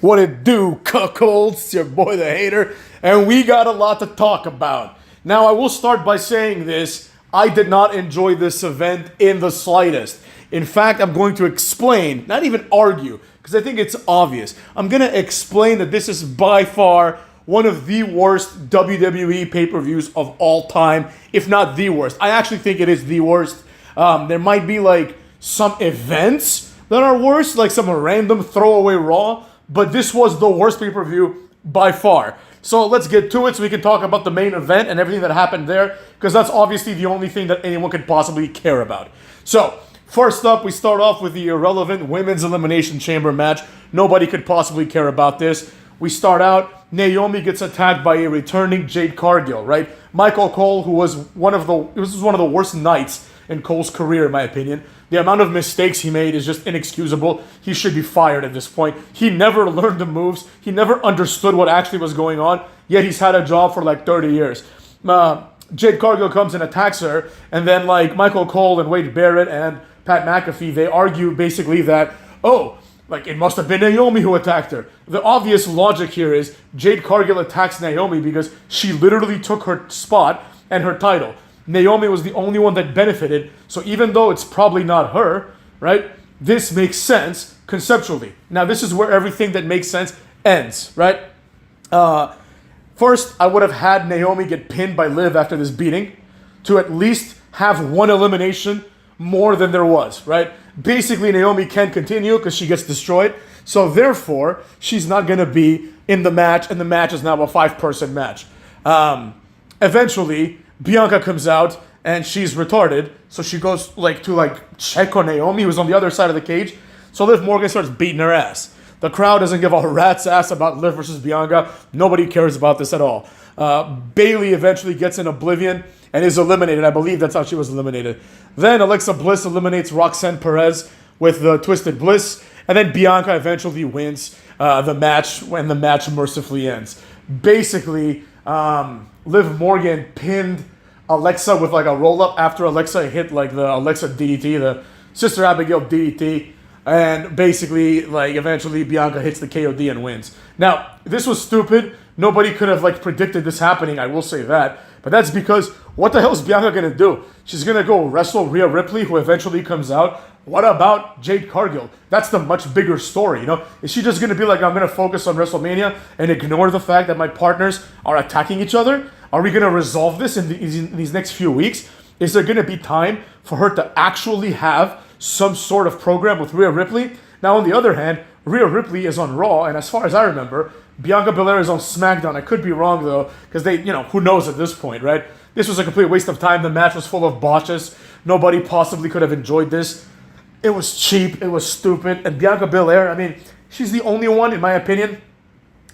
What it do, cuckolds? It's your boy the hater, and we got a lot to talk about. Now, I will start by saying this. I did not enjoy this event in the slightest. In fact, I'm going to explain, not even argue, because I think it's obvious. I'm going to explain that this is by far one of the worst WWE pay-per-views of all time, if not the worst. I actually think it is the worst. There might be like some events that are worse, like some random throwaway Raw, but this was the worst pay-per-view by far. So let's get to it so we can talk about the main event and everything that happened there, because that's obviously the only thing that anyone could possibly care about. So, first up, we start off with the irrelevant Women's Elimination Chamber match. Nobody could possibly care about this. We start out, Naomi gets attacked by a returning Jade Cargill, right? Michael Cole, who was one of the worst nights in Cole's career, in my opinion. The amount of mistakes he made is just inexcusable. He should be fired at this point. He never learned the moves. He never understood what actually was going on, yet he's had a job for like 30 years. Jade Cargill comes and attacks her, and then like Michael Cole and Wade Barrett and Pat McAfee, they argue basically that, it must have been Naomi who attacked her. The obvious logic here is Jade Cargill attacks Naomi because she literally took her spot and her title. Naomi was the only one that benefited, so even though it's probably not her, right, this makes sense conceptually. Now, this is where everything that makes sense ends, right? First, I would have had Naomi get pinned by Liv after this beating to at least have one elimination more than there was, right? Basically, Naomi can't continue because she gets destroyed, so therefore, she's not going to be in the match, and the match is now a 5-person match. Eventually, Bianca comes out and she's retarded, so she goes to check on Naomi, who's on the other side of the cage. So Liv Morgan starts beating her ass. The crowd doesn't give a rat's ass about Liv versus Bianca. Nobody cares about this at all. Bayley eventually gets in Oblivion and is eliminated. I believe that's how she was eliminated. Then Alexa Bliss eliminates Roxanne Perez with the Twisted Bliss, and then Bianca eventually wins the match when the match mercifully ends. Basically, Liv Morgan pinned Alexa with a roll-up after Alexa hit the Alexa DDT, the Sister Abigail DDT, and basically eventually Bianca hits the KOD and wins. Now, this was stupid. Nobody could have predicted this happening, I will say that. But that's because what the hell is Bianca going to do? She's going to go wrestle Rhea Ripley, who eventually comes out. What about Jade Cargill? That's the much bigger story, Is she just going to be I'm going to focus on WrestleMania and ignore the fact that my partners are attacking each other? Are we going to resolve this in these next few weeks? Is there going to be time for her to actually have some sort of program with Rhea Ripley? Now, on the other hand, Rhea Ripley is on Raw, and as far as I remember, Bianca Belair is on SmackDown. I could be wrong, though, because they, who knows at this point, right? This was a complete waste of time. The match was full of botches. Nobody possibly could have enjoyed this. It was cheap. It was stupid. And Bianca Belair, she's the only one, in my opinion,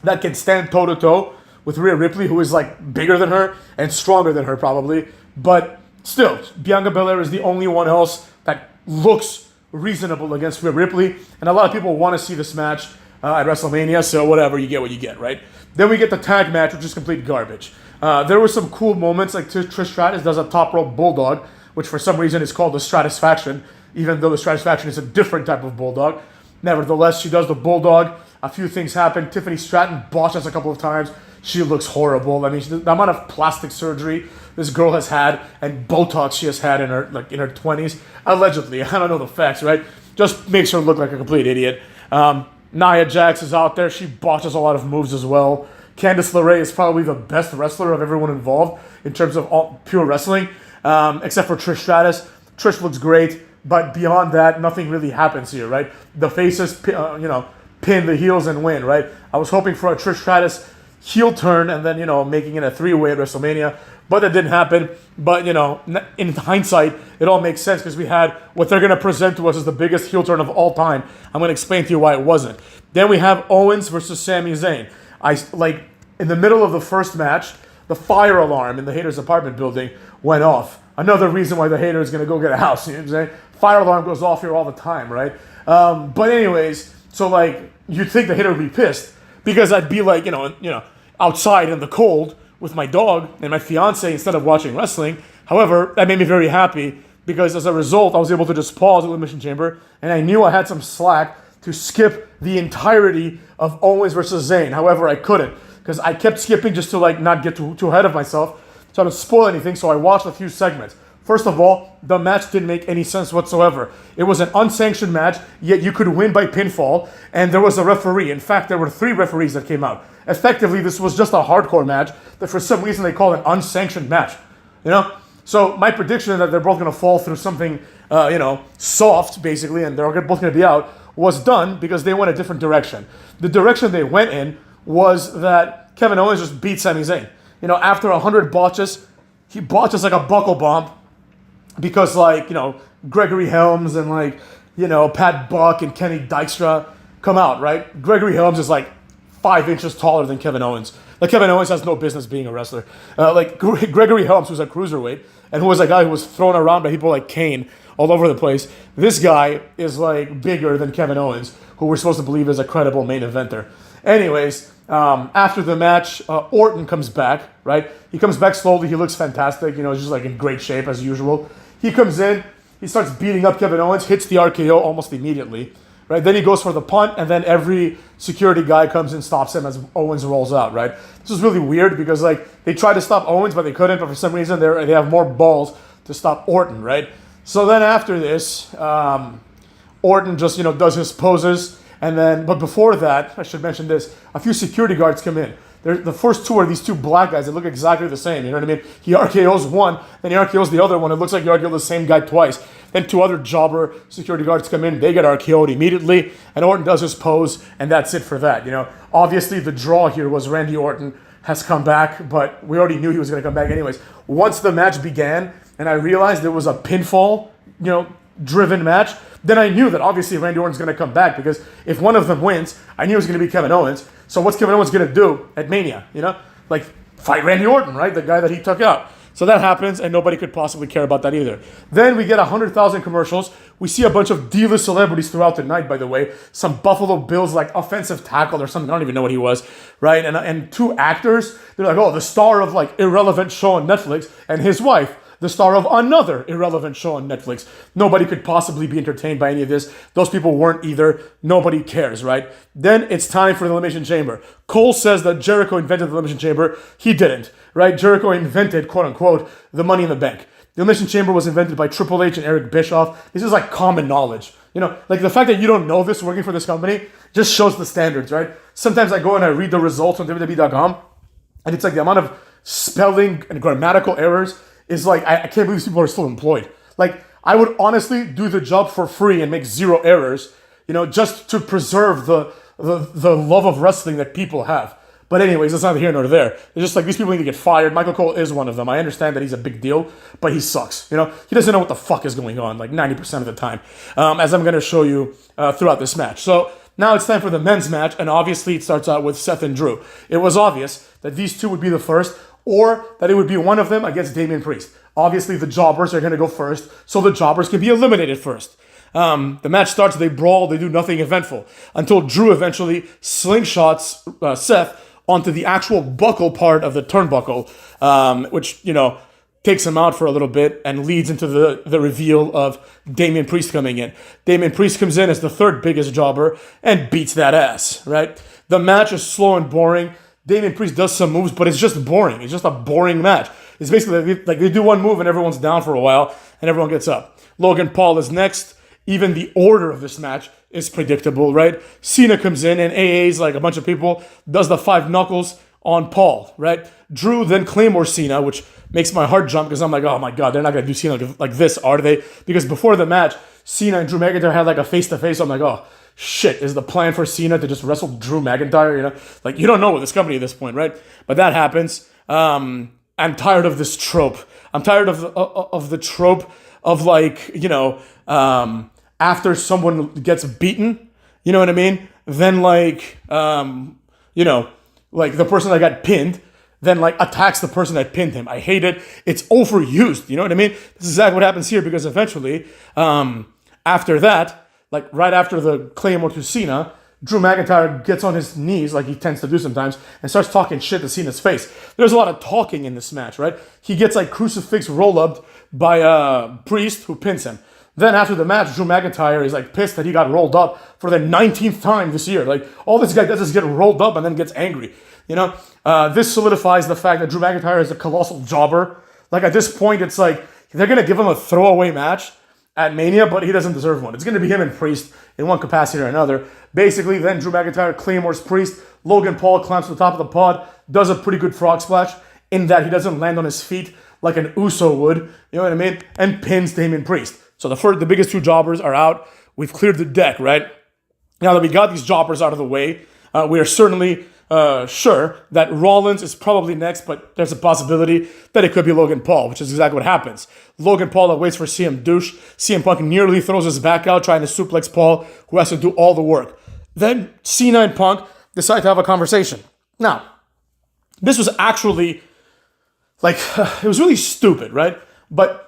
that can stand toe-to-toe with Rhea Ripley, who is, bigger than her and stronger than her, probably. But still, Bianca Belair is the only one else that looks reasonable against Rhea Ripley. And a lot of people want to see this match at WrestleMania, so whatever, you get what you get, right? Then we get the tag match, which is complete garbage. There were some cool moments, like Trish Stratus does a top rope bulldog, which for some reason is called the Stratusfaction, even though the Stratusfaction is a different type of bulldog. Nevertheless, she does the bulldog. A few things happen. Tiffany Stratton botches a couple of times. She looks horrible. The amount of plastic surgery this girl has had and Botox she has had in her in her 20s, allegedly. I don't know the facts, right? Just makes her look like a complete idiot. Nia Jax is out there. She botches a lot of moves as well. Candice LeRae is probably the best wrestler of everyone involved in terms of pure wrestling, except for Trish Stratus. Trish looks great, but beyond that, nothing really happens here, right? The faces, pin the heels and win, right? I was hoping for a Trish Stratus heel turn and then, making it a 3-way at WrestleMania, but that didn't happen. But, in hindsight, it all makes sense because we had what they're going to present to us as the biggest heel turn of all time. I'm going to explain to you why it wasn't. Then we have Owens versus Sami Zayn. In the middle of the first match, the fire alarm in the haters' apartment building went off. Another reason why the hater is going to go get a house. You know what I'm saying? Fire alarm goes off here all the time, right? But anyways, so you'd think the hater would be pissed because I'd be outside in the cold with my dog and my fiance instead of watching wrestling. However, that made me very happy because as a result, I was able to just pause the Elimination Chamber and I knew I had some slack to skip the entirety of Owens versus Zayn. However, I couldn't because I kept skipping just to like not get too ahead of myself. So I don't spoil anything. So I watched a few segments. First of all, the match didn't make any sense whatsoever. It was an unsanctioned match, yet you could win by pinfall, and there was a referee. In fact, there were 3 referees that came out. Effectively, this was just a hardcore match that for some reason they call an unsanctioned match. You know? So my prediction is that they're both going to fall through something, soft, basically, and they're both going to be out, was done because they went a different direction. The direction they went in was that Kevin Owens just beat Sami Zayn. You know, after 100 botches, he botches like a buckle bomb because, Gregory Helms and, Pat Buck and Kenny Dykstra come out, right? Gregory Helms is, 5 inches taller than Kevin Owens. Kevin Owens has no business being a wrestler. Gregory Helms, who's a cruiserweight, and who was a guy who was thrown around by people like Kane all over the place. This guy is, bigger than Kevin Owens, who we're supposed to believe is a credible main eventer. Anyways, after the match, Orton comes back, right? He comes back slowly. He looks fantastic. Just, in great shape as usual. He comes in. He starts beating up Kevin Owens, hits the RKO almost immediately. Right, then he goes for the punt, and then every security guy comes and stops him as Owens rolls out, right? This is really weird because, they tried to stop Owens, but they couldn't, but for some reason they have more balls to stop Orton, right? So then after this, Orton just, does his poses, but before that, I should mention this, a few security guards come in. The first 2 are these 2 black guys that look exactly the same, you know what I mean? He RKOs one, then he RKOs the other one. It looks like he RKO'd the same guy twice. Then 2 other jobber security guards come in, they get RKO'd immediately, and Orton does his pose, and that's it for that, Obviously, the draw here was Randy Orton has come back, but we already knew he was going to come back anyways. Once the match began, and I realized it was a pinfall, driven match, then I knew that obviously Randy Orton's going to come back because if one of them wins, I knew it was going to be Kevin Owens. So what's Kevin Owens going to do at Mania? Fight Randy Orton, right? The guy that he took out. So that happens, and nobody could possibly care about that either. Then we get 100,000 commercials. We see a bunch of D-list celebrities throughout the night, by the way. Some Buffalo Bills, offensive tackle or something. I don't even know what he was, right? And 2 actors. They're the star of, irrelevant show on Netflix, and his wife, the star of another irrelevant show on Netflix. Nobody could possibly be entertained by any of this. Those people weren't either. Nobody cares, right? Then it's time for the Elimination Chamber. Cole says that Jericho invented the Elimination Chamber. He didn't, right? Jericho invented, quote unquote, the Money in the Bank. The Elimination Chamber was invented by Triple H and Eric Bischoff. This is common knowledge. The fact that you don't know this working for this company just shows the standards, right? Sometimes I go and I read the results on WWE.com, and it's the amount of spelling and grammatical errors is I can't believe these people are still employed. I would honestly do the job for free and make 0 errors, just to preserve the love of wrestling that people have. But anyways, that's neither here nor there. It's just these people need to get fired. Michael Cole is one of them. I understand that he's a big deal, but he sucks. He doesn't know what the fuck is going on 90% of the time, as I'm going to show you throughout this match. So now it's time for the men's match, and obviously it starts out with Seth and Drew. It was obvious that these 2 would be the first, or that it would be one of them against Damian Priest. Obviously, the jobbers are going to go first, so the jobbers can be eliminated first. The match starts, they brawl, they do nothing eventful, until Drew eventually slingshots Seth onto the actual buckle part of the turnbuckle, which, takes him out for a little bit and leads into the reveal of Damian Priest coming in. Damian Priest comes in as the 3rd biggest jobber and beats that ass, right? The match is slow and boring. Damian Priest does some moves, but it's just boring. It's just a boring match. It's basically they do one move and everyone's down for a while and everyone gets up. Logan Paul is next. Even the order of this match is predictable, right? Cena comes in and AA's a bunch of people, does the 5 knuckles on Paul, right? Drew then Claymore Cena, which makes my heart jump because I'm oh my God, they're not going to do Cena like this, are they? Because before the match, Cena and Drew McIntyre had a face-to-face. I'm oh, shit, is the plan for Cena to just wrestle Drew McIntyre? You don't know with this company at this point, right? But that happens. I'm tired of this trope. I'm tired of the trope of after someone gets beaten, you know what I mean? Then the person that got pinned then attacks the person that pinned him. I hate it. It's overused. You know what I mean? This is exactly what happens here because eventually, after that, right after the Claymore to Cena, Drew McIntyre gets on his knees like he tends to do sometimes and starts talking shit to Cena's face. There's a lot of talking in this match, right? He gets crucifix roll-upped by Priest who pins him. Then after the match, Drew McIntyre is like pissed that he got rolled up for the 19th time this year. Like all this guy does is get rolled up and then gets angry. This solidifies the fact that Drew McIntyre is a colossal jobber. Like at this point, it's like they're gonna give him a throwaway match at Mania, but he doesn't deserve one. It's gonna be him and Priest in one capacity or another. Basically, then Drew McIntyre claymores Priest. Logan Paul climbs to the top of the pod, does a pretty good frog splash in that he doesn't land on his feet like an Uso would. You know what I mean? And pins Damian Priest. So the biggest two jobbers are out. We've cleared the deck, right? Now that we got these jobbers out of the way, we are certainly sure that Rollins is probably next, but there's a possibility that it could be Logan Paul, which is exactly what happens. Logan Paul waits for CM douche. CM Punk nearly throws his back out trying to suplex Paul, who has to do all the work. Then Cena and Punk decide to have a conversation. Now, this was actually, it was really stupid, right? But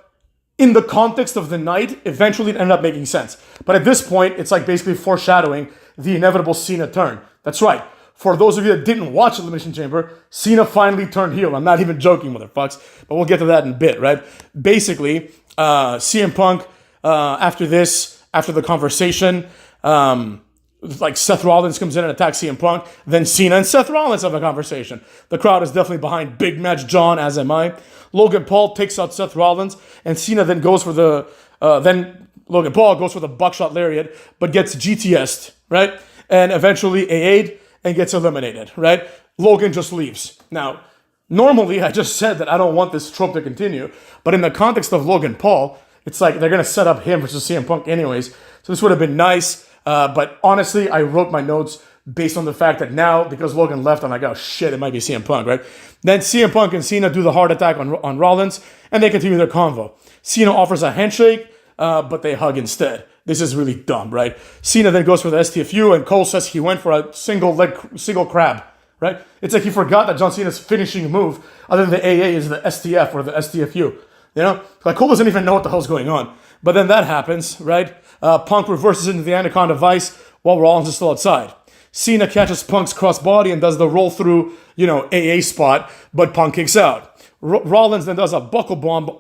in the context of the night, eventually it ended up making sense. But at this point, it's like basically foreshadowing the inevitable Cena turn. That's right. For those of you that didn't watch Elimination Chamber, Cena finally turned heel. I'm not even joking, motherfucks. But we'll get to that in a bit, right? Basically, CM Punk, after the conversation, Seth Rollins comes in and attacks CM Punk. Then Cena and Seth Rollins have a conversation. The crowd is definitely behind Big Match John, as am I. Logan Paul takes out Seth Rollins, and Cena then goes for Logan Paul goes for the buckshot lariat, but gets GTS'd, right? And eventually AA'd and gets eliminated, right? Logan just leaves. Now, normally I just said that I don't want this trope to continue, but in the context of Logan Paul, it's like they're going to set up him versus CM Punk anyways, so this would have been nice, but honestly, I wrote my notes based on the fact that now, because Logan left, I'm like, oh shit, it might be CM Punk, right? Then CM Punk and Cena do the heart attack on Rollins, and they continue their convo. Cena offers a handshake, but they hug instead. This is really dumb, right? Cena then goes for the STFU, and Cole says he went for a single crab, right? It's like he forgot that John Cena's finishing move, other than the AA, is the STF or the STFU. Like Cole doesn't even know what the hell's going on. But then that happens, right? Punk reverses into the Anaconda Vice while Rollins is still outside. Cena catches Punk's crossbody and does the roll through, AA spot, but Punk kicks out. Rollins then does a buckle bomb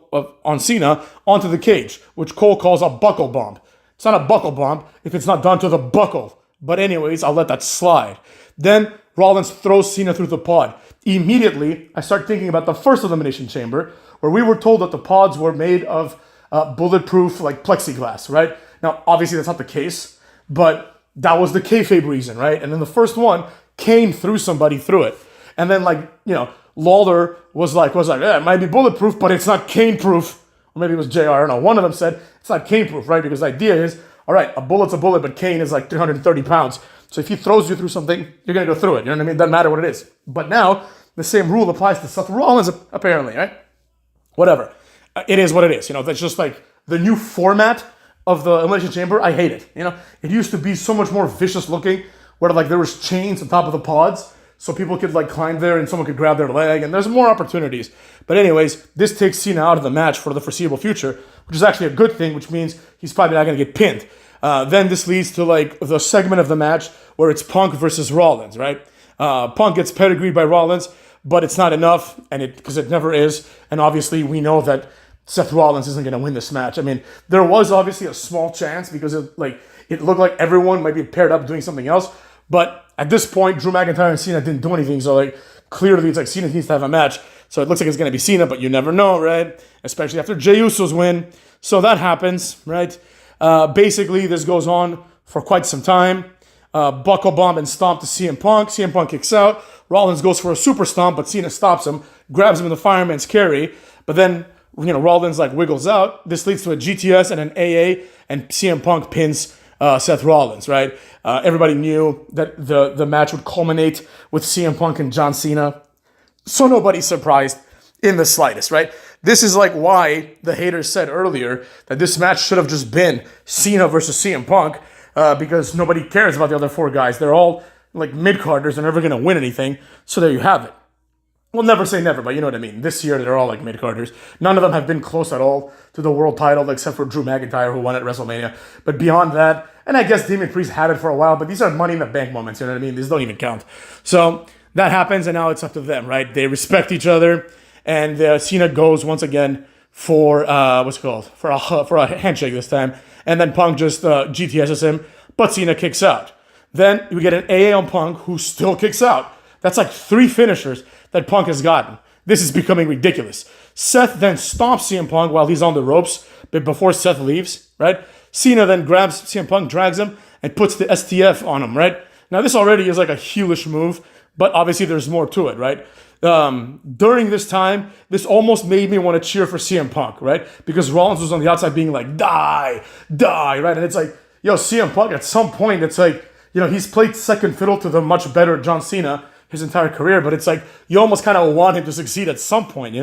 on Cena onto the cage, which Cole calls a buckle bomb. It's not a buckle bomb if it's not done to the buckle. But anyways, I'll let that slide. Then Rollins throws Cena through the pod. Immediately, I start thinking about the first Elimination Chamber, where we were told that the pods were made of bulletproof, plexiglass, right? Now, obviously, that's not the case, but that was the kayfabe reason, right? And then the first one, Kane threw somebody through it. And then, Lawler was like, yeah, it might be bulletproof, but it's not Kane-proof. Or maybe it was JR, I don't know. One of them said, it's not Kane-proof, right? Because the idea is, all right, a bullet's a bullet, but Kane is 330 pounds. So if he throws you through something, you're going to go through it. You know what I mean? It doesn't matter what it is. But now, the same rule applies to Seth Rollins, apparently, right? Whatever. It is what it is. That's just the new format of the Elimination Chamber. I hate it. It used to be so much more vicious looking, where there was chains on top of the pods, so people could climb there and someone could grab their leg, and there's more opportunities. But anyways, this takes Cena out of the match for the foreseeable future, which is actually a good thing, which means he's probably not going to get pinned. Then this leads to the segment of the match where it's Punk versus Rollins, right? Punk gets pedigreed by Rollins, but it's not enough, and because it never is, and obviously we know that Seth Rollins isn't going to win this match. I mean, there was obviously a small chance because it looked like everyone might be paired up doing something else. But at this point, Drew McIntyre and Cena didn't do anything. So clearly it's Cena needs to have a match. So it looks like it's going to be Cena, but you never know, right? Especially after Jey Uso's win. So that happens, right? Basically, this goes on for quite some time. Buckle bomb and stomp to CM Punk. CM Punk kicks out. Rollins goes for a super stomp, but Cena stops him, grabs him in the fireman's carry. But then Rollins wiggles out. This leads to a GTS and an AA, and CM Punk pins Seth Rollins, right? Everybody knew that the match would culminate with CM Punk and John Cena. So nobody's surprised in the slightest, right? This is why the haters said earlier that this match should have just been Cena versus CM Punk, because nobody cares about the other four guys. They're all mid-carders. They're never going to win anything. So there you have it. We'll never say never, but you know what I mean. This year, they're all mid-carders. None of them have been close at all to the world title, except for Drew McIntyre, who won at WrestleMania. But beyond that, and I guess Damian Priest had it for a while, but these are Money in the Bank moments, you know what I mean? These don't even count. So that happens, and now it's up to them, right? They respect each other, and Cena goes, once again, for what's it called, for a handshake this time, and then Punk just GTS's him, but Cena kicks out. Then we get an AA on Punk, who still kicks out. That's like 3 finishers that Punk has gotten. This is becoming ridiculous. Seth then stomps CM Punk while he's on the ropes, but before Seth leaves, right? Cena then grabs CM Punk, drags him, and puts the STF on him, right? Now this already is like a heelish move, but obviously there's more to it, right? During this time, this almost made me want to cheer for CM Punk, right? Because Rollins was on the outside being like, die, right? And it's like, yo, CM Punk, at some point, it's like, he's played second fiddle to the much better John Cena his entire career, but it's like, you almost kind of want him to succeed at some point,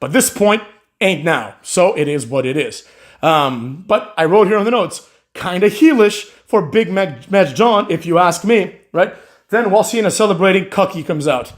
But this point ain't now, so it is what it is. But I wrote here on the notes, kind of heelish for Big Match John, if you ask me, right? Then while Cena's celebrating, Cucky comes out.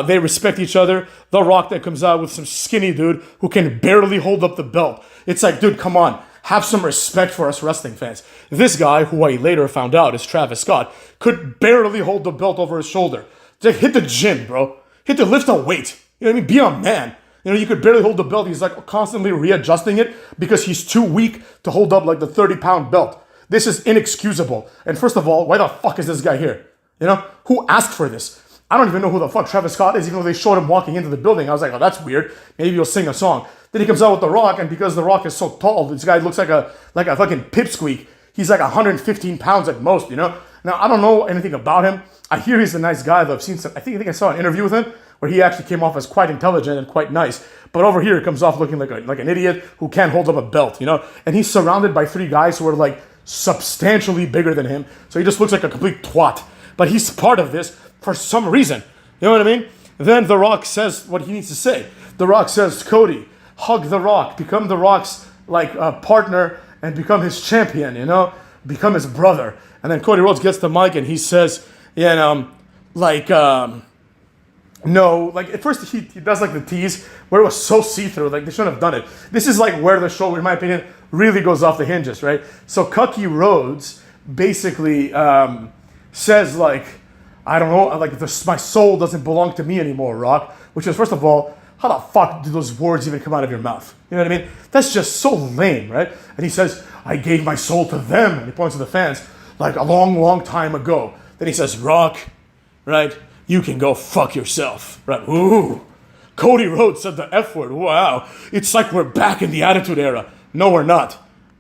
They respect each other. The Rock that comes out with some skinny dude who can barely hold up the belt. It's like, dude, come on. Have some respect for us wrestling fans. This guy, who I later found out is Travis Scott, could barely hold the belt over his shoulder. Just hit the gym, bro. Lift a weight. You know what I mean? Be a man. You could barely hold the belt. He's like constantly readjusting it because he's too weak to hold up like the 30-pound belt. This is inexcusable. And first of all, why the fuck is this guy here? Who asked for this? I don't even know who the fuck Travis Scott is, even though they showed him walking into the building. I was like, oh, that's weird. Maybe he'll sing a song. Then he comes out with The Rock, and because The Rock is so tall, this guy looks like a fucking pipsqueak. He's like 115 pounds at most, Now, I don't know anything about him. I hear he's a nice guy, though. I've seen some, I think I saw an interview with him where he actually came off as quite intelligent and quite nice. But over here, he comes off looking like an idiot who can't hold up a belt, And he's surrounded by 3 guys who are like substantially bigger than him. So he just looks like a complete twat. But he's part of this for some reason. You know what I mean? Then The Rock says what he needs to say. The Rock says, Cody, hug The Rock. Become The Rock's partner and become his champion, Become his brother. And then Cody Rhodes gets the mic and he says, no, at first he does the tease where it was so see-through, they shouldn't have done it. This is where the show, in my opinion, really goes off the hinges, right? So Cucky Rhodes basically says I don't know, my soul doesn't belong to me anymore, Rock. Which is, first of all, how the fuck do those words even come out of your mouth? You know what I mean? That's just so lame, right? And he says, I gave my soul to them. And he points to the fans, a long, long time ago. Then he says, Rock, right? You can go fuck yourself, right? Ooh. Cody Rhodes said the F word. Wow. It's like we're back in the Attitude Era. No, we're not.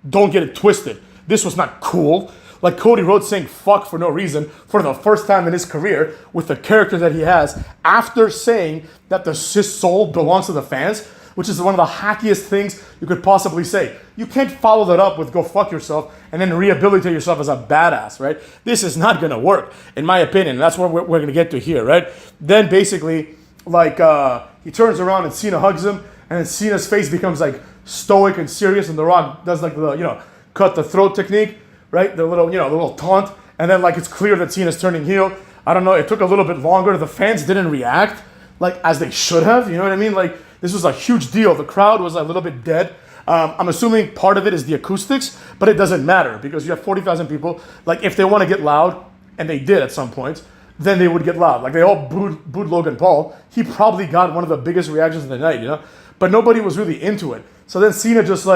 Don't get it twisted. This was not cool. Cody Rhodes saying fuck for no reason for the first time in his career with the character that he has after saying that his soul belongs to the fans, which is one of the hackiest things you could possibly say. You can't follow that up with go fuck yourself and then rehabilitate yourself as a badass, right? This is not going to work, in my opinion. That's what we're going to get to here, right? Then basically, he turns around and Cena hugs him, and then Cena's face becomes stoic and serious, and The Rock does the, cut the throat technique, right? The little taunt. And then it's clear that Cena's turning heel. I don't know. It took a little bit longer. The fans didn't react as they should have. You know what I mean? This was a huge deal. The crowd was a little bit dead. I'm assuming part of it is the acoustics, but it doesn't matter because you have 40,000 people. If they want to get loud, and they did at some point, then they would get loud. They all booed Logan Paul. He probably got one of the biggest reactions of the night, But nobody was really into it. So then Cena just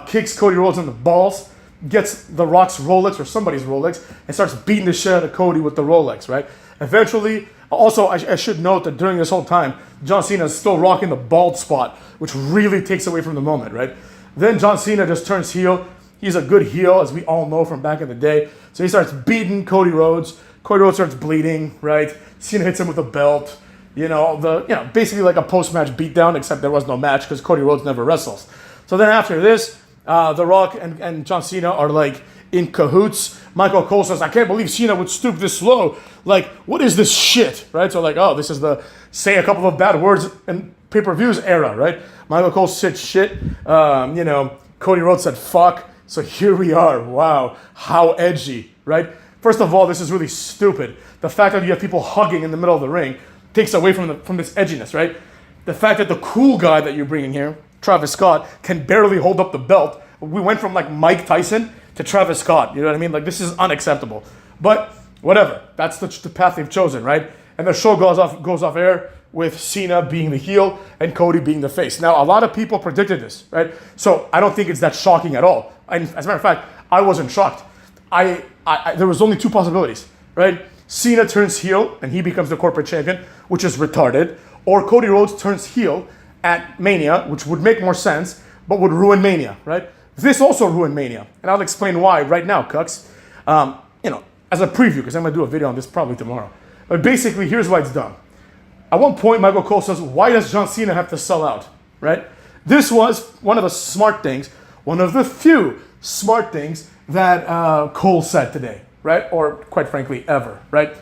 kicks Cody Rhodes in the balls, gets The Rock's Rolex or somebody's Rolex, and starts beating the shit out of Cody with the Rolex, right? Eventually, also, I should note that during this whole time, John Cena is still rocking the bald spot, which really takes away from the moment, right? Then John Cena just turns heel. He's a good heel, as we all know from back in the day. So he starts beating Cody Rhodes. Cody Rhodes starts bleeding, right? Cena hits him with a belt. Basically like a post-match beatdown, except there was no match because Cody Rhodes never wrestles. So then after this, The Rock and John Cena are in cahoots. Michael Cole says, I can't believe Cena would stoop this low. What is this shit, right? So oh, this is the say a couple of bad words in pay-per-views era, right? Michael Cole said shit. Cody Rhodes said fuck. So here we are. Wow, how edgy, right? First of all, this is really stupid. The fact that you have people hugging in the middle of the ring takes away from this edginess, right? The fact that the cool guy that you're bringing here, Travis Scott, can barely hold up the belt. We went from Mike Tyson to Travis Scott. You know what I mean? This is unacceptable. But whatever. That's the path they've chosen, right? And the show goes off air. with Cena being the heel and Cody being the face. Now, a lot of people predicted this, right? So I don't think it's that shocking at all. And as a matter of fact, I wasn't shocked. There was only two possibilities, right? Cena turns heel and he becomes the corporate champion, which is retarded. Or Cody Rhodes turns heel at Mania, which would make more sense, but would ruin Mania, right? This also ruined Mania. And I'll explain why right now, Cucks. As a preview, because I'm going to do a video on this probably tomorrow. But basically, here's why it's done. At one point, Michael Cole says, why does John Cena have to sell out, right? This was one of the smart things, one of the few smart things that Cole said today, right? Or quite frankly, ever, right?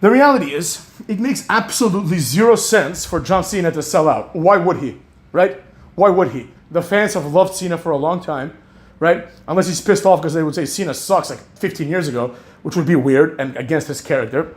The reality is, it makes absolutely zero sense for John Cena to sell out. Why would he, right? Why would he? The fans have loved Cena for a long time, right? Unless he's pissed off because they would say Cena sucks like 15 years ago, which would be weird and against his character.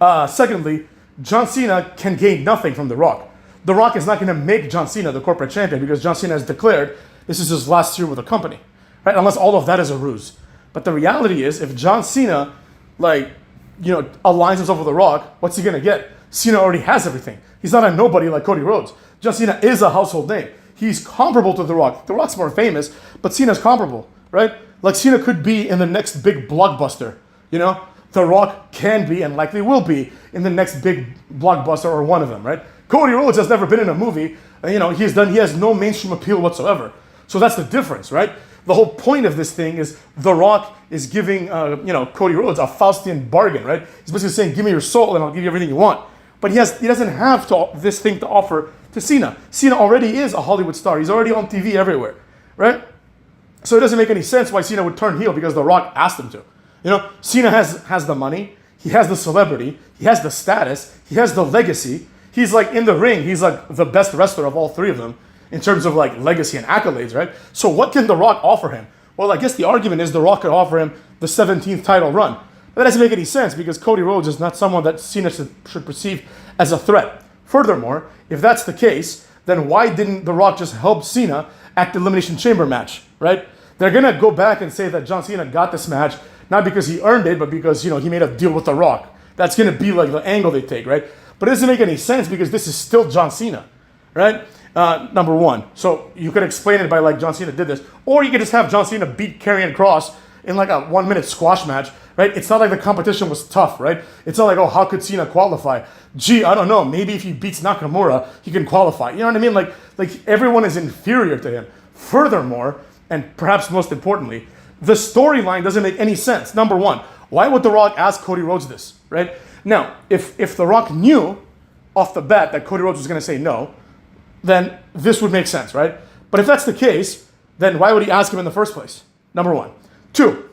Secondly, John Cena can gain nothing from The Rock. The Rock is not going to make John Cena the corporate champion because John Cena has declared this is his last year with the company, right? Unless all of that is a ruse. But the reality is, if John Cena, aligns himself with The Rock, what's he going to get? Cena already has everything. He's not a nobody like Cody Rhodes. John Cena is a household name. He's comparable to The Rock. The Rock's more famous, but Cena's comparable, right? Like Cena could be in the next big blockbuster, The Rock can be and likely will be in the next big blockbuster or one of them, right? Cody Rhodes has never been in a movie. He has no mainstream appeal whatsoever. So that's the difference, right? The whole point of this thing is The Rock is giving, Cody Rhodes a Faustian bargain, right? He's basically saying, give me your soul and I'll give you everything you want. But he doesn't have this thing to offer to Cena. Cena already is a Hollywood star. He's already on TV everywhere, right? So it doesn't make any sense why Cena would turn heel because The Rock asked him to. Cena has the money, he has the celebrity, he has the status, he has the legacy. He's like in the ring, he's like the best wrestler of all three of them in terms of like legacy and accolades, right? So what can The Rock offer him? Well, I guess the argument is The Rock could offer him the 17th title run. But that doesn't make any sense because Cody Rhodes is not someone that Cena should perceive as a threat. Furthermore, if that's the case, then why didn't The Rock just help Cena at the Elimination Chamber match, right? They're going to go back and say that John Cena got this match not because he earned it, but because, he made a deal with The Rock. That's going to be like the angle they take, right? But it doesn't make any sense because this is still John Cena, right? Number one. So you could explain it by like John Cena did this. Or you could just have John Cena beat Karrion Kross in like a 1-minute squash match, right? It's not like the competition was tough, right? It's not like, oh, how could Cena qualify? Gee, I don't know. Maybe if he beats Nakamura, he can qualify. You know what I mean? Like everyone is inferior to him. Furthermore, and perhaps most importantly, the storyline doesn't make any sense. Number one, why would The Rock ask Cody Rhodes this, right? Now, if The Rock knew off the bat that Cody Rhodes was going to say no, then this would make sense, right? But if that's the case, then why would he ask him in the first place? Number one. Two,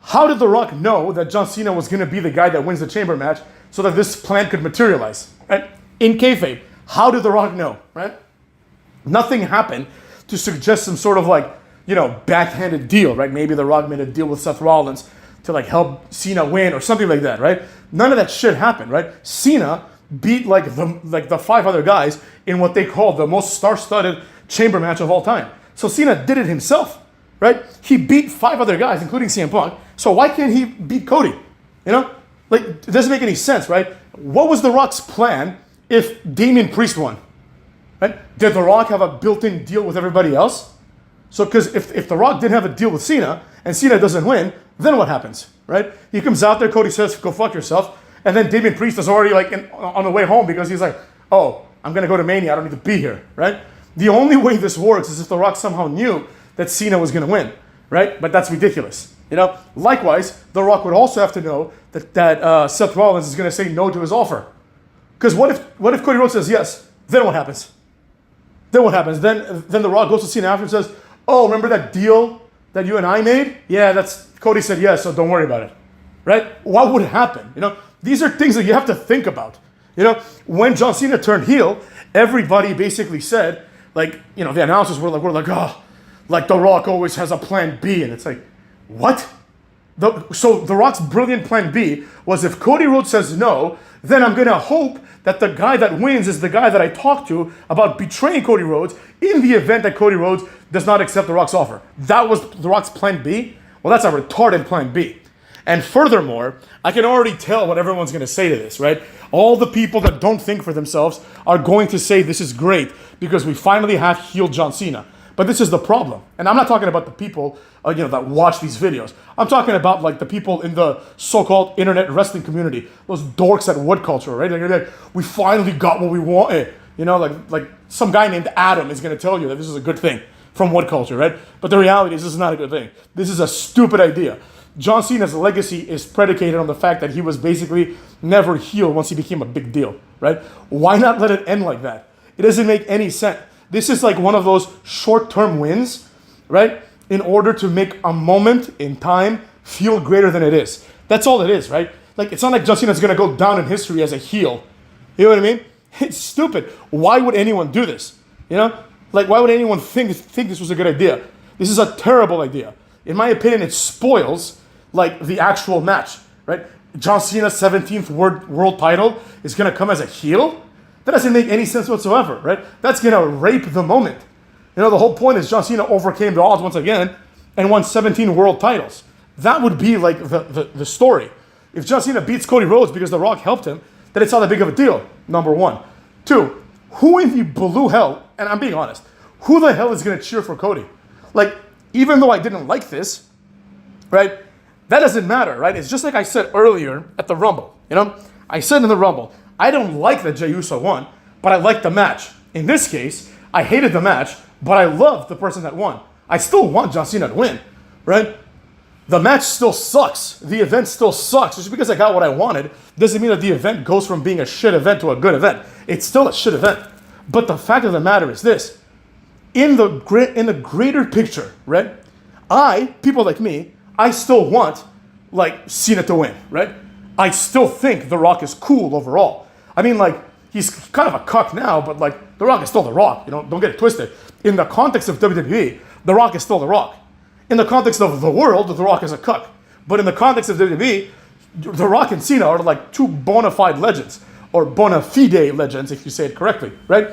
how did The Rock know that John Cena was going to be the guy that wins the chamber match so that this plan could materialize, right? In kayfabe, how did The Rock know, right? Nothing happened to suggest some sort of backhanded deal, right? Maybe The Rock made a deal with Seth Rollins to help Cena win or something like that, right? None of that shit happened, right? Cena beat the 5 other guys in what they call the most star-studded chamber match of all time. So Cena did it himself, right? He beat 5 other guys, including CM Punk. So why can't he beat Cody? It doesn't make any sense, right? What was The Rock's plan if Damian Priest won? Right? Did The Rock have a built-in deal with everybody else? So, because if The Rock didn't have a deal with Cena and Cena doesn't win, then what happens, right? He comes out there, Cody says, go fuck yourself. And then Damian Priest is already on the way home because he's like, oh, I'm going to go to Mania. I don't need to be here, right? The only way this works is if The Rock somehow knew that Cena was going to win, right? But that's ridiculous, Likewise, The Rock would also have to know that Seth Rollins is going to say no to his offer. Because what if Cody Rhodes says yes? Then what happens? Then what happens? Then The Rock goes to Cena after and says, oh, remember that deal that you and I made? Yeah, Cody said yes, so don't worry about it, right? What would happen? These are things that you have to think about. When John Cena turned heel, everybody basically said, the announcers were like, oh, The Rock always has a plan B. And it's like, what? So The Rock's brilliant plan B was if Cody Rhodes says no, then I'm going to hope that the guy that wins is the guy that I talked to about betraying Cody Rhodes in the event that Cody Rhodes does not accept The Rock's offer. That was The Rock's plan B? Well, that's a retarded plan B. And furthermore, I can already tell what everyone's going to say to this, right? All the people that don't think for themselves are going to say this is great because we finally have heel John Cena. But this is the problem. And I'm not talking about the people that watch these videos. I'm talking about like the people in the so-called internet wrestling community, those dorks at Wood Culture, right? Like, we finally got what we wanted. Like some guy named Adam is going to tell you that this is a good thing from Wood Culture, right? But the reality is this is not a good thing. This is a stupid idea. John Cena's legacy is predicated on the fact that he was basically never heel once he became a big deal, right? Why not let it end like that? It doesn't make any sense. This is like one of those short-term wins, right? In order to make a moment in time feel greater than it is. That's all it is, right? Like, it's not like John Cena's going to go down in history as a heel. You know what I mean? It's stupid. Why would anyone do this? Like, why would anyone think this was a good idea? This is a terrible idea. In my opinion, it spoils like the actual match, right? John Cena's 17th world title is going to come as a heel? That doesn't make any sense whatsoever, right? That's going to rape the moment. The whole point is John Cena overcame the odds once again and won 17 world titles. That would be like the story. If John Cena beats Cody Rhodes because The Rock helped him, then it's not that big of a deal, number one. Two, who in the blue hell, and I'm being honest, who the hell is going to cheer for Cody? Like, even though I didn't like this, right? That doesn't matter, right? It's just like I said earlier at the Rumble. I said in the Rumble, I don't like that Jey Uso won, but I like the match. In this case, I hated the match, but I loved the person that won. I still want John Cena to win, right? The match still sucks. The event still sucks. Just because I got what I wanted doesn't mean that the event goes from being a shit event to a good event. It's still a shit event. But the fact of the matter is this. In the greater picture, right? People like me, I still want like Cena to win, right? I still think The Rock is cool overall. I mean, like, he's kind of a cuck now, but like, The Rock is still The Rock. Don't get it twisted. In the context of WWE, The Rock is still The Rock. In the context of the world, The Rock is a cuck. But in the context of WWE, The Rock and Cena are like two bona fide legends, or bona fide legends, if you say it correctly, right?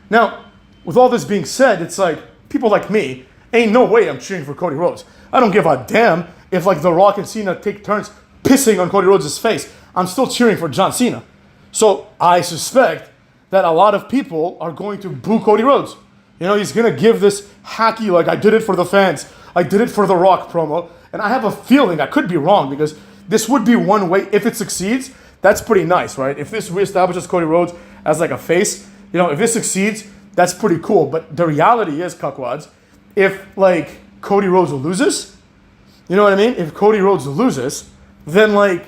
Now, with all this being said, it's like, people like me, ain't no way I'm cheering for Cody Rhodes. I don't give a damn if like The Rock and Cena take turns pissing on Cody Rhodes' face. I'm still cheering for John Cena. So I suspect that a lot of people are going to boo Cody Rhodes. He's going to give this hacky, like, I did it for the fans. I did it for The Rock promo. And I have a feeling, I could be wrong, because this would be one way, if it succeeds, that's pretty nice, right? If this reestablishes Cody Rhodes as like a face, if this succeeds, that's pretty cool. But the reality is, cuckwads, if like Cody Rhodes loses, you know what I mean? If Cody Rhodes loses, then like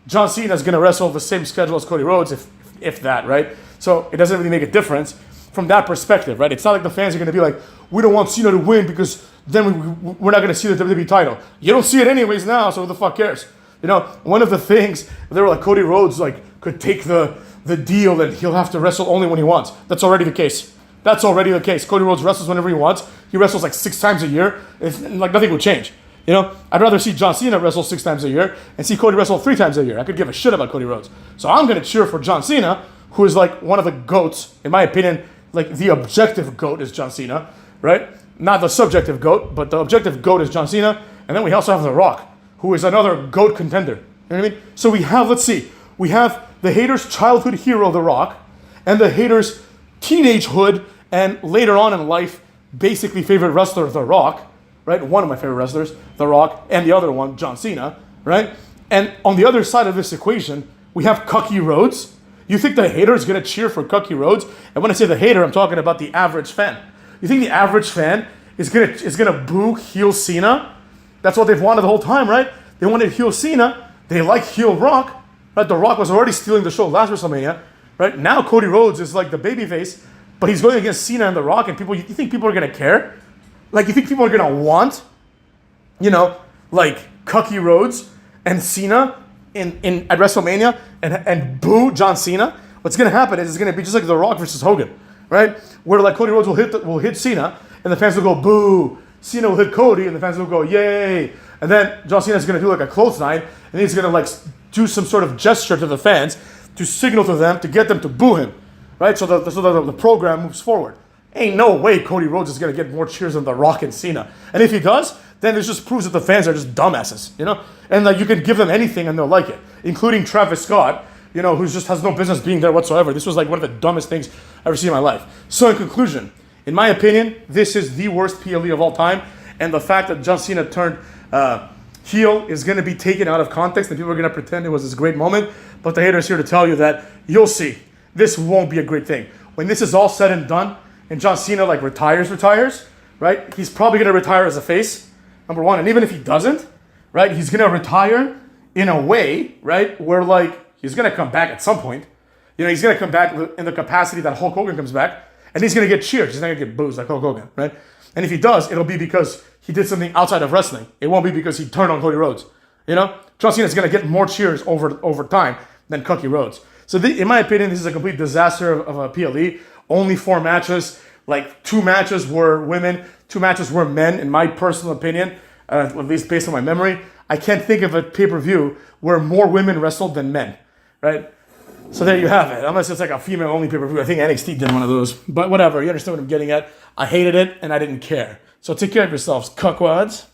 John Cena is going to wrestle the same schedule as Cody Rhodes, if that, right? So it doesn't really make a difference from that perspective, right? It's not like the fans are going to be like, we don't want Cena to win because then we're not going to see the WWE title. You don't see it anyways now, so who the fuck cares? One of the things, they were like, Cody Rhodes like could take the deal that he'll have to wrestle only when he wants. That's already the case. That's already the case. Cody Rhodes wrestles whenever he wants. He wrestles like 6 times a year. It's like nothing will change. I'd rather see John Cena wrestle 6 times a year and see Cody wrestle 3 times a year. I could give a shit about Cody Rhodes. So I'm going to cheer for John Cena, who is like one of the GOATs. In my opinion, like the objective GOAT is John Cena, right? Not the subjective GOAT, but the objective GOAT is John Cena. And then we also have The Rock, who is another GOAT contender. You know what I mean? So we have, let's see, we have the haters' childhood hero, The Rock, and the haters' teenagehood and later on in life, basically favorite wrestler, The Rock, right? One of my favorite wrestlers, The Rock, and the other one, John Cena, right? And on the other side of this equation, we have Cucky Rhodes. You think the hater is going to cheer for Cucky Rhodes? And when I say the hater, I'm talking about the average fan. You think the average fan is gonna boo heel Cena? That's what they've wanted the whole time, right? They wanted heel Cena. They like heel Rock, right? The Rock was already stealing the show last WrestleMania, right? Now Cody Rhodes is like the babyface, but he's going against Cena and The Rock, and you think people are gonna care? Like, you think people are gonna want, like Cucky Rhodes and Cena at WrestleMania and boo John Cena? What's gonna happen is it's gonna be just like The Rock versus Hogan, right? Where like Cody Rhodes will hit Cena, and the fans will go boo. Cena will hit Cody, and the fans will go yay. And then John Cena is gonna do like a clothesline, and he's gonna like do some sort of gesture to the fans to signal to them to get them to boo him, right? So the program moves forward. Ain't no way Cody Rhodes is going to get more cheers than The Rock and Cena. And if he does, then this just proves that the fans are just dumbasses, you know? And like you can give them anything and they'll like it, including Travis Scott, you know, who just has no business being there whatsoever. This was like one of the dumbest things I've ever seen in my life. So in conclusion, in my opinion, this is the worst PLE of all time. And the fact that John Cena turned heel is going to be taken out of context and people are going to pretend it was this great moment. But the haters here to tell you that you'll see, this won't be a great thing. When this is all said and done and John Cena like retires, right? He's probably going to retire as a face, number one. And even if he doesn't, right, he's going to retire in a way, right, where like he's going to come back at some point. You know, he's going to come back in the capacity that Hulk Hogan comes back and he's going to get cheered. He's not going to get booed like Hulk Hogan, right? And if he does, it'll be because he did something outside of wrestling. It won't be because he turned on Cody Rhodes. You know, John Cena is going to get more cheers over time than Cody Rhodes. So in my opinion, this is a complete disaster of a PLE. Only 4 matches, like 2 matches were women, 2 matches were men, in my personal opinion, at least based on my memory. I can't think of a pay-per-view where more women wrestled than men, right? So there you have it. Unless it's like a female-only pay-per-view. I think NXT did one of those. But whatever, you understand what I'm getting at. I hated it, and I didn't care. So take care of yourselves, cuckwads.